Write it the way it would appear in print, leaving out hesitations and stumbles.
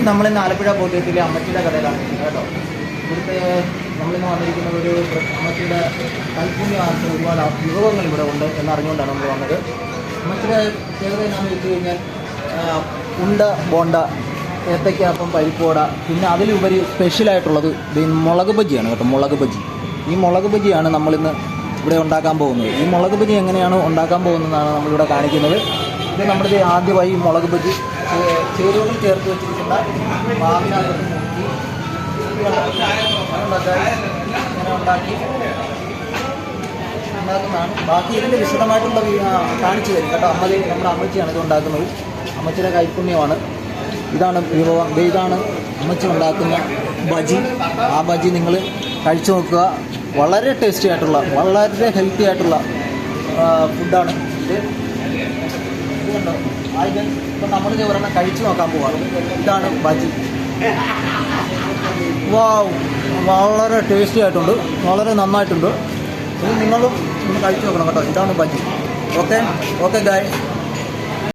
നമ്മളിന്ന് ആലപ്പുഴ ബോട്ടിയത്തിലെ അമ്മച്ചിയുടെ കടയിലാണ് കേട്ടോ. ഇവിടുത്തെ നമ്മളിന്ന് വന്നിരിക്കുന്നത് ഒരു അമ്മച്ചിയുടെ കൈപ്പുണ്യ ആർച്ച ഒരുപാട് വിഭവങ്ങൾ ഇവിടെ ഉണ്ട് എന്നറിഞ്ഞുകൊണ്ടാണ് നമ്മൾ വന്നത്. അമ്മച്ചിയുടെ പ്രത്യേകത എന്താണെന്ന് വെച്ച് കഴിഞ്ഞാൽ ഉണ്ട, ബോണ്ട, ഏത്തയ്ക്കാപ്പം, പരിപ്പോട, പിന്നെ അതിലുപരി സ്പെഷ്യലായിട്ടുള്ളത് മുളക് ബജിയാണ് കേട്ടോ. മുളക് ബജി, ഈ മുളക് ബജിയാണ് നമ്മളിന്ന് ഇവിടെ ഉണ്ടാക്കാൻ പോകുന്നത്. ഈ മുളക് ബജി എങ്ങനെയാണ് ഉണ്ടാക്കാൻ പോകുന്നതെന്നാണ് നമ്മളിവിടെ കാണിക്കുന്നത്. ഇത് നമ്മുടെ ആദ്യമായി മുളക് ബജി ചേരുവകൾ ചേർത്ത് വെച്ചിരിക്കുന്ന മാവിനകത്ത് മുക്കി ഉണ്ടാക്കുന്നതാണ്. ബാക്കി ഇതിൻ്റെ വിശദമായിട്ടുള്ള കാണിച്ചു തരും കേട്ടോ. നമ്മുടെ അമ്മച്ചിയാണ് ഇത് ഉണ്ടാക്കുന്നത്. അമ്മച്ചിയുടെ കൈപ്പുണ്യമാണ്. ഇതാണ് വിഭവം. ഇതാണ് അമ്മച്ചി ഉണ്ടാക്കുന്ന ബജി. ആ ബജി നിങ്ങൾ കഴിച്ചു നോക്കുക. വളരെ ടേസ്റ്റി ആയിട്ടുള്ള, വളരെ ഹെൽത്തി ആയിട്ടുള്ള ഫുഡാണ് ഇത്. ഇതുണ്ടോ ഇപ്പം നമ്മളിത് ഒരെണ്ണം കഴിച്ചു നോക്കാൻ പോവാണ്. ഇതാണ് ബജി. വാവ്, വളരെ ടേസ്റ്റി ആയിട്ടുണ്ട്, വളരെ നന്നായിട്ടുണ്ട്. ഇത് നിങ്ങളും ഒന്ന് കഴിച്ചു നോക്കണം കേട്ടോ. ഇതാണ് ബജി. ഓക്കെ ഗായ്.